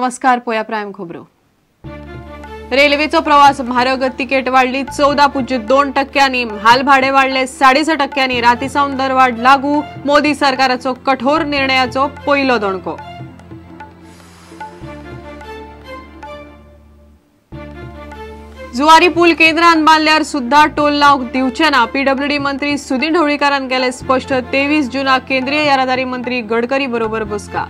नमस्कार, पोया प्राइम खबरो। रेल्वेचो प्रवास म्हारग, तिकेट वाढली 14.2%, म्हाल भाडे वाढले 6.5%, रातीसावन दरवाढ लागू, मोदी सरकाराचो कठोर निर्णयाचो पयलो दणको। जुवारी पूल केंद्रान बांदल्यार सुद्धा टोल लावंक दिवचे ना, पीडब्ल्यूडी मंत्री सुदीन ढवळीकारान केले स्पष्ट। 23 जूनाक केंद्रीय येरादारी मंत्री गडकरी बरोबर बसका।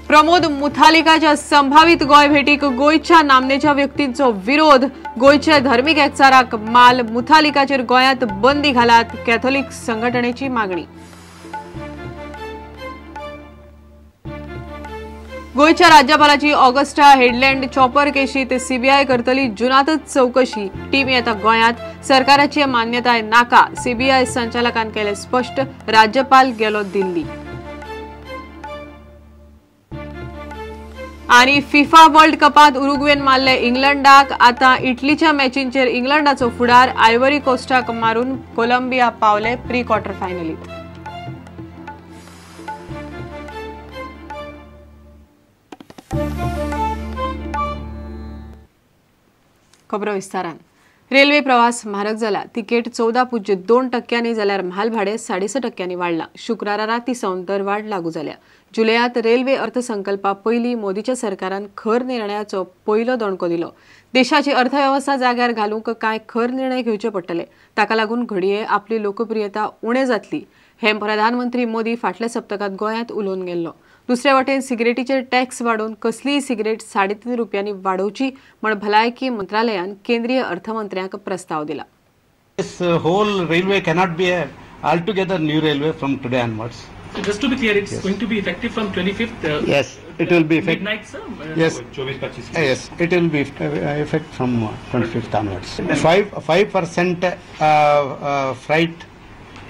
प्रमोद मुथालिकाच्या संभावित गोय भेटीक गोयच्या नामनेच्या व्यक्तींचो विरोध, गोयचे धर्मीक एकचाराक माल, मुथालिकाचेर गोयांत बंदी घालात, कॅथोलिक संघटनेची मागणी। गोयच्या राज्यपालाची ऑगस्टा हेडलँड चॉपर केशीत सीबीआय करतली जुनातच चौकशी, टीम येता गोयांत, सरकाराची मान्यताय नाका, सीबीआय संचालकान केले स्पष्ट, राज्यपाल गेलो दिल्ली। आणि फिफा वर्ल्ड कपात उरुग्वेन मारले इंग्लंडाक, आता इटलीच्या मॅचींचेर इंग्लंडाचो फुडार, आयव्हरी कोस्टाक मारून कोलंबिया पावले प्री क्वार्टर फायनलीत। खबरो विस्तारान। रेल्वे प्रवास म्हारग जाला, तिकेट 14.2% जाल्यार म्हाल भाडे 6.5% वाढला। शुक्रारा रातीसावन दरवाढ लागू जाल्या। जुलयात रेल्वे अर्थसंकल्पा पयली मोदीच्या सरकारान खर निर्णयाचो पयलो दणको दिलो। देशाची अर्थव्यवस्था जाग्यार घालूंक कांय खर निर्णय घेवचे पडटले, ताका लागून घडये आपली लोकप्रियता उणे जातली, हे प्रधानमंत्री मोदी फाटल्या सप्तकात गोयांत उलोवन गेल्लो। दुसरे वटेन सिगरेटीचेर टॅक्स वाडोवन कसलीय सिगरेट 3.5 रुपयांनी वाडोवची म्हण भलायकी मंत्रालयान केंद्रीय अर्थमंत्र्यांक प्रस्ताव दिला। This whole railway cannot be a altogether new railway from today onwards. So just to be clear, it's going to be effective from 25th. Yes, it will be effective. Midnight, sir. Yes, 24-25. Yes, it will be effect from 25th onwards. 5% freight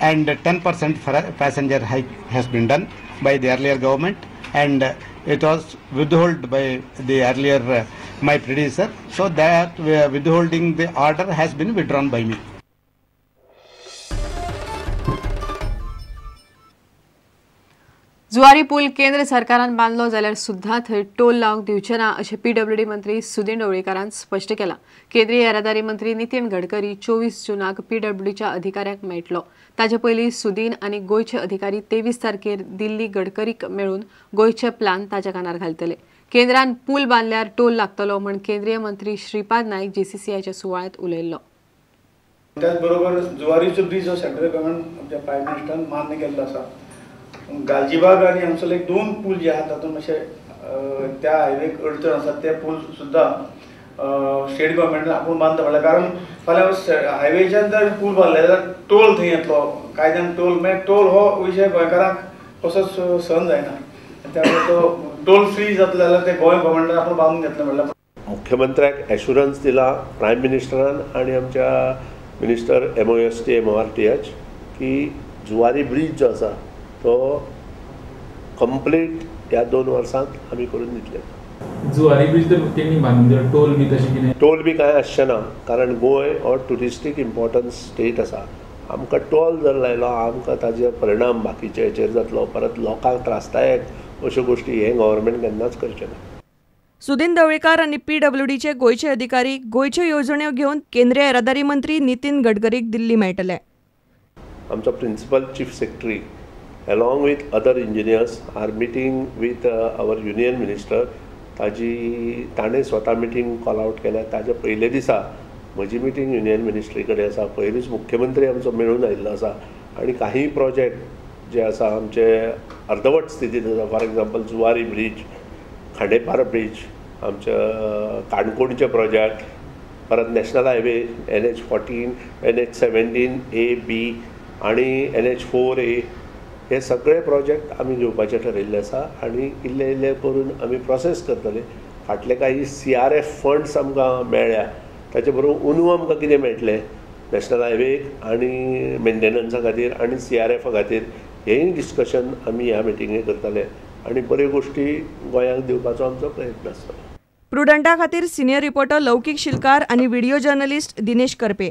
and 10% passenger hike has been done by the earlier government, and it was withheld by the earlier my predecessor. So that withholding the order has been withdrawn by me. Zuari पूल केंद्र सरकारान बांधलो जाल्यार सुद्धा थंय toll लावंक दिवचे ना, अशें PWD मंत्री सुदीन ढवळीकारान स्पश्ट केला। केंद्रीय येरादारी मंत्री नितीन गडकरी 24 जूनाक पीडब्ल्यूडीच्या अधिकाऱ्यांक मेळटलो। ताचे पयलीं सुदीन आनी गोयचे अधिकारी 23 तारखेर दिल्ली गडकरीक मेळून गोयचे प्लान ताच्या कानार घालतले। केंद्रान पूल बांदल्यार टोल लागतलो म्हण केंद्रीय मंत्री श्रीपाद नाईक जीसीसीआयच्या सुवाळ्यात उलयल्लो। त्याच बरोबर जुवारीचो ब्रिज सेंट्रल गव्हर्नमेंट आमच्या प्रायम मिनिस्टरान मान्य केल्लो आसा। गालजीबाग आणि आमचो लायक 2 पूल जे आहात तातूंत मातशे त्या हायवेक अडचण आसा, ते पूल सुद्धा स्टेट गव्हर्नमेंटान आपूण बांदता म्हणल्यार, कारण फाल्यां हायवेच्यान जर पूल बांदले जाल्यार टोल थंय येतलो, कायद्यान टोल मागीर टोल हो विशय गोंयकारांक कसोच सहन जायना, त्यामुळे तो टोल फ्री जातलो जाल्यार ते गोंय गव्हर्नमेंटान आपूण बांदून घेतले म्हणल्यार। मुख्यमंत्र्याक एश्युरन्स दिला प्रायम मिनिस्टरान आणि आमच्या मिनिस्टर MOST MORTH की जुवारी ब्रिज जो आसा तो कंप्लीट ह्या 2 वर्सांत आमी करून दितले। जुवारी ब्रिज तर तेणी बांदलो, टोल बी तशें कितें? टोल बी कांय आसचें ना, कारण गोंय हो ट्युरिस्टीक इम्पॉर्टन्स स्टेट आसा। आमकां टोल जर लायलो आमकां ताजे परिणाम बाकीचे हेचेर जातलो, परत लोकांक त्रासदायक अश्यो गोश्टी हे गव्हर्नमेंट केन्नाच करचें ना। सुदीन ढवळीकार आणि पीडब्ल्यूडीचे गोयचे अधिकारी गोयच्यो येवजण्यो घेवन केंद्रीय येरादारी मंत्री नितीन गडकरीक दिल्ली मेळटले। आमचो principal chief secretary along with other engineers are meeting with our union minister. ताणें स्वता मिटींग कॉल आउट केल्या। ताच्या पयले दिसा म्हजी मिटींग युनियन मिनिस्ट्री कडेन आसा, पयलींच मुख्यमंत्री आमचो मेळून आयिल्लो आसा, आनी काही प्रोजेक्ट जे आसा आमचे अर्दवट स्थितींत आसा। For example Zuari bridge, Khandepar bridge, आमचे काणकोणचे प्रोजेक्ट, परत नॅशनल हायवे NH14, NH17A-B आणि NH4A, हे सगळे प्रोजेक्ट आमी घेवपाचे ठरयल्ले आसा आणि इल्ले इल्ले करून आमी प्रोसेस करतले। फाटले काही CRF फंड्स आमकां मेळ्ळ्या, ताचे बरोबर उनू आमकां कितें मेळटले नॅशनल हायवेक आनी मेंटेनन्सा खातीर आनी CRF खातीर, हेंय डिस्कशन आमी ह्या मिटिंगेक करतले आनी बऱ्यो गोश्टी गोंयांक दिवपाचो आमचो प्रयत्न आसतलो। प्रुडंटा खातीर सिनियर रिपोर्टर लौकीक शिलकार आणि व्हिडिओ जर्नलिस्ट दिनेश करपे।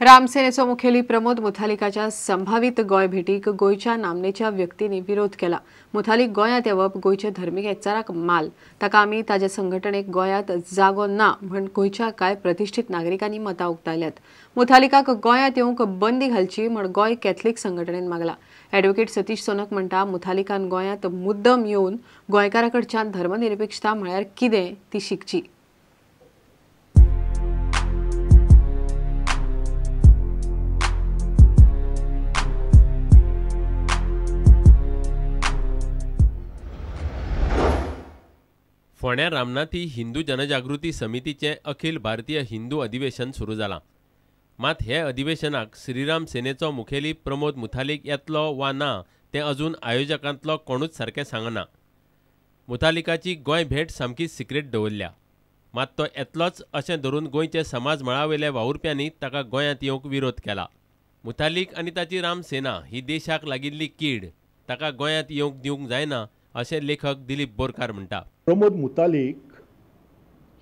रामसेनेचो मुखेली प्रमोद मुथालिकाच्या संभावित गोंय भेटीक गोंयच्या नामनेच्या व्यक्तींनी विरोध केला. मुथालिक गोंयांत येवप गोंयचे धर्मीक एकचाराक माल. ताका आमी ताचे संघटनेक गोंयांत जागो ना म्हण गोंयच्या कांय प्रतिश्ठीत नागरिकांनी मतां उक्तायल्यात. मुथालिकाक गोंयांत येवंक बंदी घालची म्हण गोंय कॅथलीक संघटनेन मागला. ॲडव्होकेट सतीश सोनक म्हणटा मुथालिकान गोंयांत मुद्दम येवन गोंयकारांकडच्यान धर्मनिरपेक्षता म्हळ्यार कितें ती शिकची. फोंड्या रामनाथी हिंदू जनजागृती समितीचे अखिल भारतीय हिंदू अधिवेशन सुरू जालां. मात हे अधिवेशनाक श्रीराम सेनेचो मुखेली प्रमोद मुथालिक येतलो वा ना तें अजून आयोजकांतलो कोणूच सारकें सांगना. मुथालिकाची गोंय भेट सामकी सिक्रेट दवरल्या. मात तो येतलोच अशें धरून गोंयचे समाज मळावेल्या वावुरप्यांनी ताका गोंयांत येवंक विरोध केला. मुथालिक आनी ताची राम सेना ही देशाक लागिल्ली कीड. ताका गोंयांत येवंक दिवंक जायना अशें लेखक दिलीप बोरकार म्हणटा. प्रमोद मुतालिक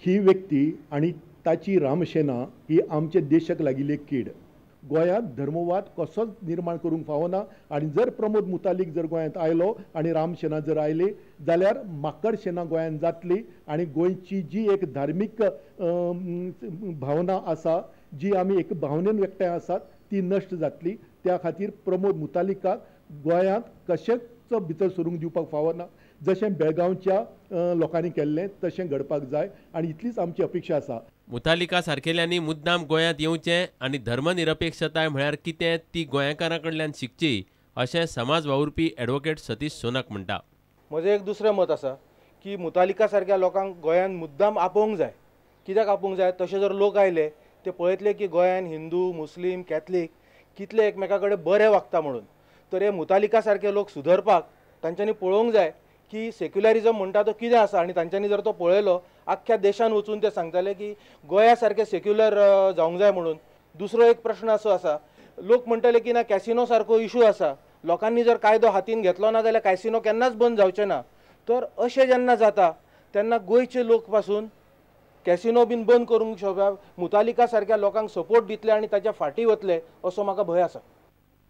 ही व्यक्ती आणि ताची रामसेना ही आमच्या देशाक लागिल्ली कीड. गोंयांत धर्मवाद कसोच निर्माण करूंक फावना आनी जर प्रमोद मुतालिक जर गोंयांत आयलो आनी रामसेना जर आयली जाल्यार माकड सेना गोंयांत जातली आनी गोंयची जी एक धार्मीक भावना आसा, जी आमी एक भावनेन एकठांय आसात, ती नश्ट जातली. त्या खातीर प्रमोद मुतालिकाक गोंयांत कशेंच भितर सरूंक दिवपाक फावना. जशें बेळगांवच्या लोकांनी केल्लें तशें घडपाक जाय आनी इतलीच आमची अपेक्षा आसा. मुथालिका सारकेल्यांनी मुद्दाम गोंयांत येवचें आनी धर्मनिरपेक्षताय म्हळ्यार कितें ती गोंयकारां कडल्यान शिकची अशें समाज वावुरपी ॲडव्होकेट सतीश सोनक म्हणटा. म्हजें एक दुसरें मत आसा की मुतालिका सारक्या लोकांक गोंयांत मुद्दाम आपोवंक जाय. कित्याक आपोवंक जाय? तशे जर लोक आयले ते पळयतले की गोंयांत हिंदू, मुस्लीम, कॅथलीक कितले एकमेका कडेन बरे वागता म्हणून. तर हे मुतालिका सारके लोक सुधरपाक तांच्यांनी पळोवंक जाय की सेक्युलरिझम म्हणटा तो कितें आसा आनी तांच्यांनी जर तो पळयलो आख्ख्या देशान वचून ते सांगताले की गोंया सारके सेक्युलर जावंक जाय म्हणून. दुसरो एक प्रश्न असो आसा, लोक म्हणटाले की ना कॅसिनो सारको इशू आसा, लोकांनी जर कायदो हातीन घेतलो ना जाल्यार कॅसिनो केन्नाच बंद जावचे ना. तर अशें जेन्ना जाता तेन्ना गोंयचे लोक पासून कॅसिनो बीन बंद करूंक शकता. मुतालिका सारक्या लोकांक सपोर्ट दितले आनी ताच्या फाटी वतले असो म्हाका भंय आसा.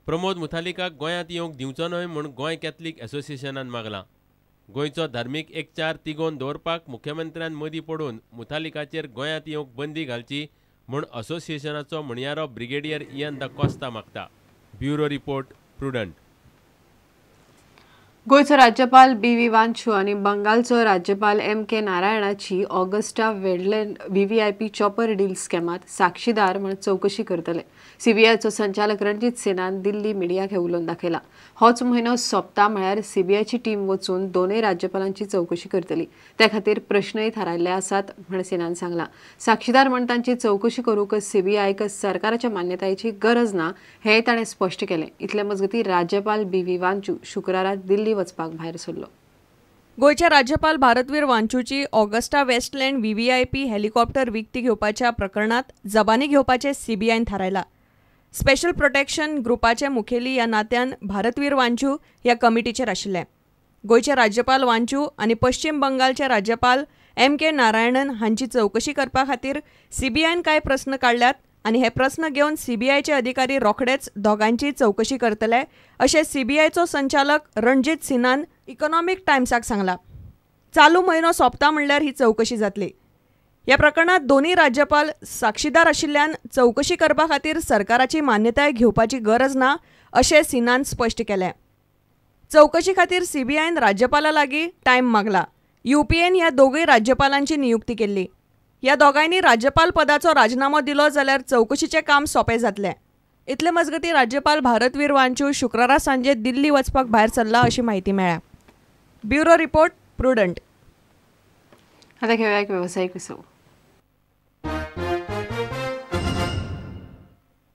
प्रमोद मुथालिकाक गोंयांत येवंक दिवचो न्हय म्हूण गोंय कॅथलीक असोसिएशनान मागलां. गोंयचो धार्मीक एकचार तिगोवन दवरपाक मुख्यमंत्र्यान मदीं पडून मुथालिकाचेर गोंयांत येवंक बंदी घालची म्हूण असोसिएशनाचो म्हणयारो ब्रिगेडियर इयन द कॉस्ता मागता. Bureau report, Prudent. गोंयचो राज्यपाल बी.व्ही. वांचू आनी बंगालचो राज्यपाल M.K. नारायणाची Augusta Westland VVIP chopper deal स्कॅमात साक्षीदार म्हूण चवकशी करतले. CBIचो संचालक रणजीत सेनान दिल्ली मिडियाक हे उलोवन दाखयला. होच म्हयनो सोंपता म्हळ्यार CBIची टीम वचून दोनूय राज्यपालांची चवकशी करतली. त्या खातीर प्रश्नय थारायल्ले आसात म्हण सेनान सांगला. साक्षीदार म्हण तांची चवकशी करूंक CBIक सरकाराच्या मान्यतायेची गरज ना हेंय ताणें स्पश्ट केलें. इतले मजगतीं राज्यपाल B.व्ही. वांचू शुक्रारा दिल्ली वचपाक भायर सरलो. गोयचे राज्यपाल Bharatveer वांचूची Agusta Westland VVIP helicopter विकती घेवपाच्या प्रकरणात जबानी घेवपाचे CBIन थारायला. स्पेशल प्रोटेक्शन ग्रुपाचे मुखेली ह्या नात्यान भारतवीर वांचू ह्या कमिटीचेर आशिल्ले. गोयचे राज्यपाल वांचू आनी पश्चिम बंगालचे राज्यपाल M.K. नारायणन हांची चवकशी करपा खातीर CBIन कांय प्रस्न काडल्यात आनी हे प्रस्न घेवन CBIचे अधिकारी रोखडेच दोगांची चवकशी करतले अशें CBIचो संचालक रणजीत सिन्हान इकॉनॉमिक टायम्साक सांगला. चालू म्हयनो सोंपता म्हणल्यार ही चवकशी जातली. ह्या प्रकरणात दोन्ही राज्यपाल साक्षीदार आशिल्ल्यान चवकशी करपा खातीर सरकाराची मान्यताय घेवपाची गरज ना अशें सिन्हान स्पश्ट केलें. चवकशी खातीर CBIन राज्यपाला लागीं टायम मागला. UPAन ह्या दोगूय राज्यपालांची नियुक्ती केल्ली. ह्या दोगांयनी राज्यपाल पदाचो राजिनामो दिलो जाल्यार चवकशीचें काम सोंपें जातलें. इतले मजगतीं राज्यपाल भारतवीर वांचू शुक्रारा सांजे दिल्ली वचपाक भायर सरला अशी माहिती मेळ्ळ्या. Bureau report, prudent. आता घेऊया एक व्यावसायिक विसव.